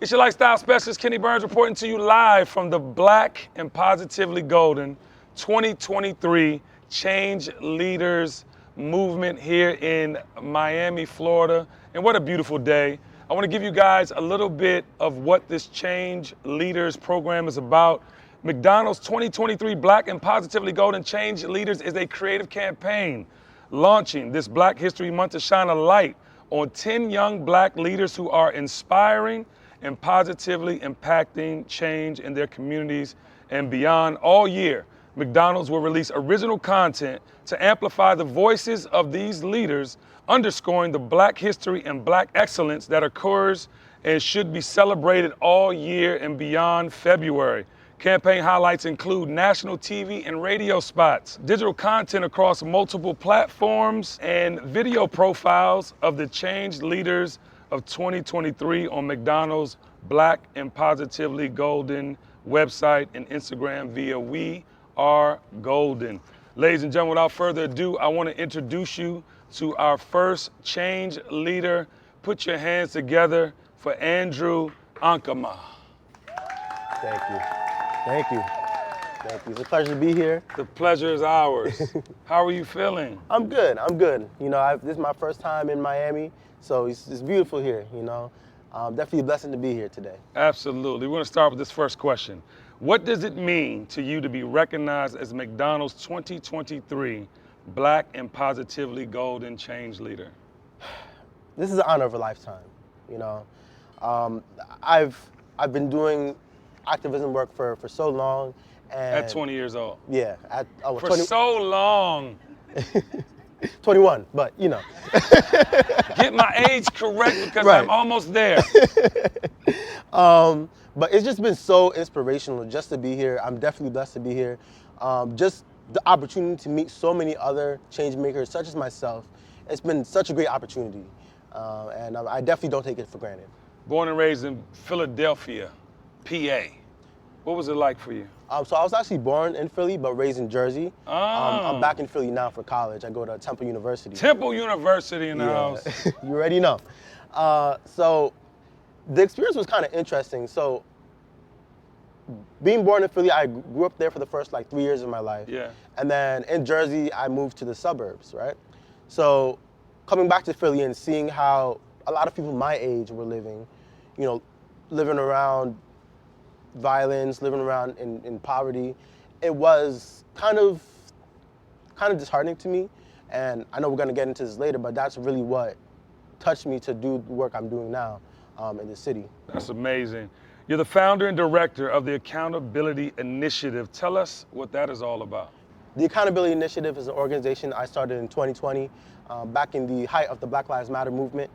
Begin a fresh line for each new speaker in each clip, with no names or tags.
It's your lifestyle specialist, Kenny Burns, reporting to you live from the Black and Positively Golden 2023 Change Leaders movement here in Miami, Florida. And what a beautiful day. I want to give you guys a little bit of what this Change Leaders program is about. McDonald's 2023 Black and Positively Golden Change Leaders is a creative campaign launching this Black History Month to shine a light on 10 young Black leaders who are inspiring and positively impacting change in their communities and beyond. All year, McDonald's will release original content to amplify the voices of these leaders, underscoring the Black history and Black excellence that occurs and should be celebrated all year and beyond February. Campaign highlights include national TV and radio spots, digital content across multiple platforms, and video profiles of the change leaders of 2023 on McDonald's Black and Positively Golden website and Instagram via We Are Golden. Ladies and gentlemen, without further ado, I want to introduce you to our first change leader. Put your hands together for Andrew Ankamah.
Thank you. Thank you. Thank you. It's a pleasure to be here.
The pleasure is ours. How are you feeling?
I'm good. I'm good. You know, this is my first time in Miami, so it's beautiful here, you know. Definitely a blessing to be here today.
Absolutely. We're going to start with this first question. What does it mean to you to be recognized as McDonald's 2023 Black and Positively Golden Change Leader?
This is an honor of a lifetime, you know. I've been doing activism work for so long. And
at 20 years old?
Yeah.
For 20, so long.
21, but you know.
Get my age correct because
right.
I'm almost there.
But it's just been so inspirational just to be here. I'm definitely blessed to be here. Just the opportunity to meet so many other change makers such as myself. It's been such a great opportunity. And I definitely don't take it for granted.
Born and raised in Philadelphia, PA. What was it like for you?
So I was actually born in Philly, but raised in Jersey.
Oh.
I'm back in Philly now for college. I go to Temple University.
Temple University in the house.
You already know. So the experience was kind of interesting. So being born in Philly, I grew up there for the first 3 years of my life.
Yeah.
And then in Jersey, I moved to the suburbs, right? So coming back to Philly and seeing how a lot of people my age were living, you know, living around violence, living around in poverty, it was kind of disheartening to me. And I know we're gonna get into this later, but that's really what touched me to do the work I'm doing now in the city.
That's amazing. You're the founder and director of the Accountability Initiative. Tell us what that is all about.
The Accountability Initiative is an organization I started in 2020, back in the height of the Black Lives Matter movement.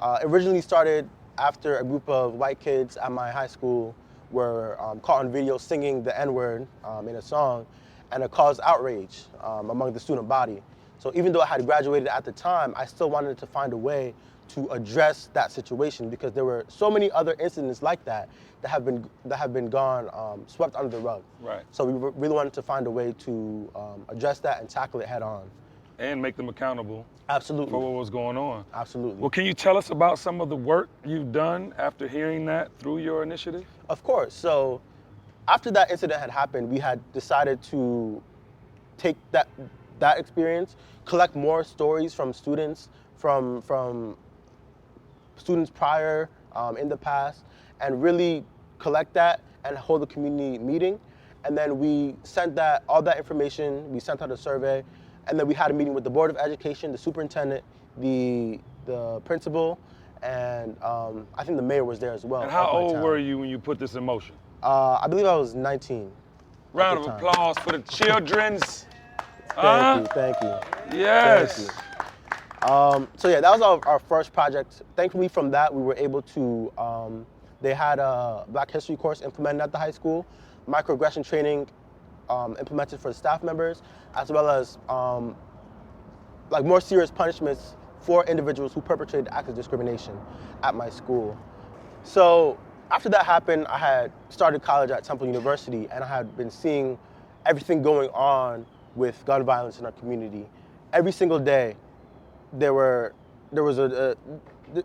It originally started after a group of white kids at my high school were caught on video singing the N-word in a song, and it caused outrage among the student body. So even though I had graduated at the time, I still wanted to find a way to address that situation because there were so many other incidents like that have been gone, swept under the rug.
Right.
So we really wanted to find a way to address that and tackle it head on.
And make them accountable.
Absolutely.
For what was going on.
Absolutely.
Well, can you tell us about some of the work you've done after hearing that through your initiative?
Of course. So after that incident had happened, we had decided to take that experience, collect more stories from students, from students prior in the past, and really collect that and hold a community meeting. And then we sent all that information, we sent out a survey, and then we had a meeting with the Board of Education, the superintendent, the principal, and I think the mayor was there as well.
And how old were you when you put this in motion?
I believe I was 19.
Round of applause for the children's.
Thank you.
Yes.
Thank you. So yeah, that was our first project. Thankfully from that, we were able to, they had a Black History course implemented at the high school, microaggression training implemented for the staff members, as well as more serious punishments for individuals who perpetrated acts of discrimination at my school. So after that happened, I had started college at Temple University, and I had been seeing everything going on with gun violence in our community. Every single day, there was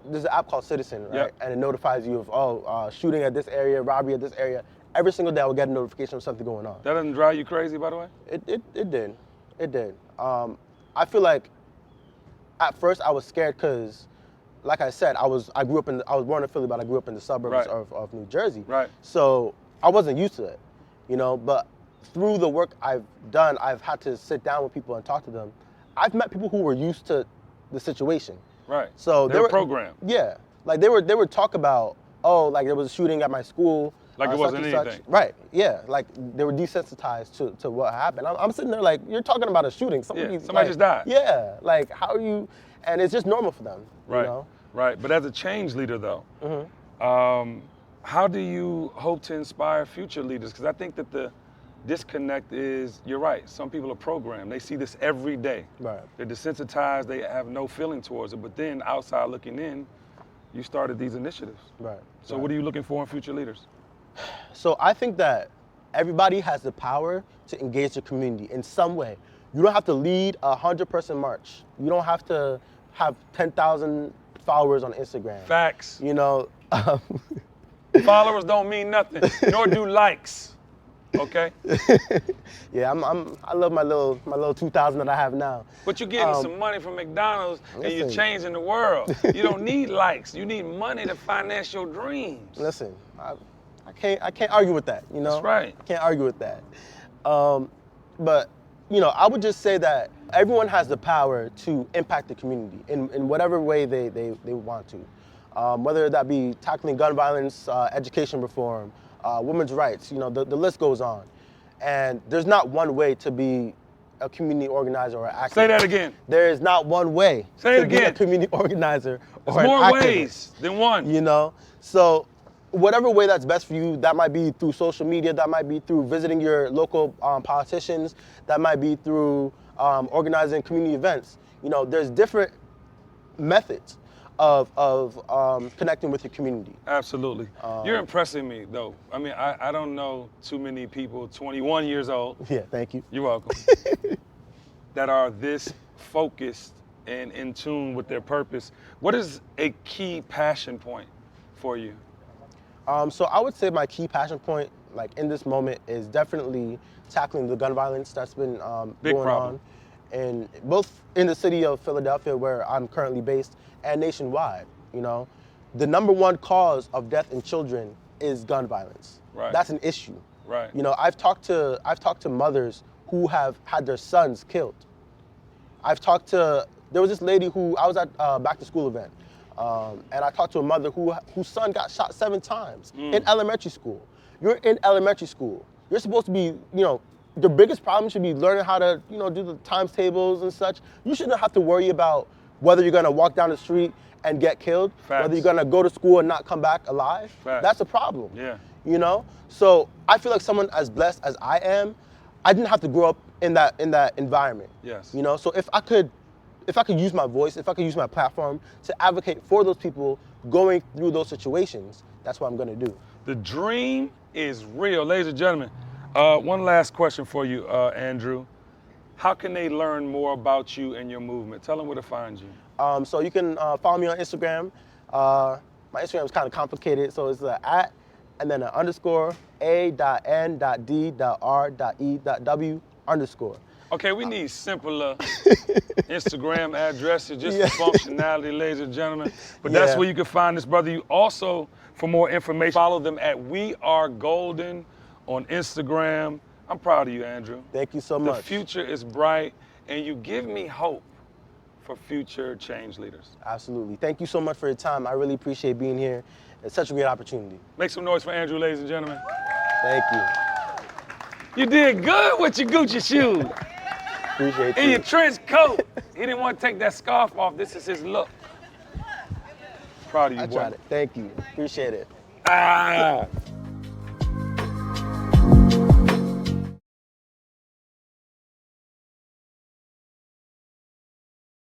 there's an app called Citizen, right?
Yep.
And it notifies you of shooting at this area, robbery at this area. Every single day I would get a notification of something going on.
That doesn't drive you crazy, by the way?
It did. I feel like at first I was scared because, like I said, I was born in Philly, but I grew up in the suburbs of New Jersey.
Right.
So I wasn't used to it, but through the work I've done, I've had to sit down with people and talk to them. I've met people who were used to the situation.
Right.
So
they were programmed.
Yeah. Like they would talk about, like there was a shooting at my school.
Like it wasn't anything.
Such. Right. Yeah. Like they were desensitized to what happened. I'm sitting there like, you're talking about a shooting. Somebody
just died.
Yeah. Like how are you? And it's just normal for them.
Right. Right. But as a change leader, though, how do you hope to inspire future leaders? Because I think that the disconnect is, you're right, some people are programmed. They see this every day.
Right.
They're desensitized, they have no feeling towards it. But then outside looking in, you started these initiatives.
Right.
So what are you looking for in future leaders?
So I think that everybody has the power to engage the community in some way. You don't have to lead a 100-person march. You don't have to have 10,000 followers on Instagram.
Facts.
Followers
don't mean nothing, nor do likes. Okay.
Yeah, I love my little 2,000 that I have now.
But you're getting some money from McDonald's and you're changing the world. You don't need likes. You need money to finance your dreams.
Listen, I can't argue with that.
That's right.
I can't argue with that. But I would just say that everyone has the power to impact the community in whatever way they want to. Whether that be tackling gun violence, education reform, women's rights, the list goes on. And there's not one way to be a community organizer or an activist.
Say that again.
There is not one way
to
be a community organizer or
There's
an
more
activist.
ways than one.
So whatever way that's best for you, that might be through social media, that might be through visiting your local politicians, that might be through organizing community events. There's different methods of connecting with your community.
Absolutely. You're impressing me, though. I mean, I don't know too many people, 21 years old.
Yeah, thank you.
You're welcome. That are this focused and in tune with their purpose. What is a key passion point for you?
So I would say my key passion point, like in this moment, is definitely tackling the gun violence that's been going on, and both in the city of Philadelphia, where I'm currently based, and nationwide. The number one cause of death in children is gun violence.
Right.
That's an issue.
Right.
I've talked to mothers who have had their sons killed. There was this lady who I was at a back to school event. And I talked to a mother whose son got shot 7 times in elementary school. You're in elementary school. You're supposed to be, the biggest problem should be learning how to, do the times tables and such. You shouldn't have to worry about whether you're gonna walk down the street and get killed,
Facts.
whether you're gonna go to school and not come back alive.
Facts.
That's a problem.
Yeah.
So I feel like someone as blessed as I am, I didn't have to grow up in that environment.
Yes.
So if I could use my voice, if I could use my platform to advocate for those people going through those situations, that's what I'm gonna do.
The dream is real. Ladies and gentlemen, one last question for you, Andrew. How can they learn more about you and your movement? Tell them where to find you.
So you can follow me on Instagram. My Instagram is kind of complicated, so it's @ and then _ a.n.d.r.e.w_.
Okay, we need simpler Instagram addresses just for functionality, ladies and gentlemen. But that's where you can find this brother. You also, for more information, follow them at We Are Golden on Instagram. I'm proud of you, Andrew.
Thank you so much.
The future is bright, and you give me hope for future change leaders.
Absolutely. Thank you so much for your time. I really appreciate being here. It's such a great opportunity.
Make some noise for Andrew, ladies and gentlemen.
Thank you.
You did good with your Gucci shoes.
Appreciate you.
In your trench coat. He didn't want to take that scarf off. This is his look. Proud of you, boy.
I tried it. Thank you. Appreciate it.
Ah.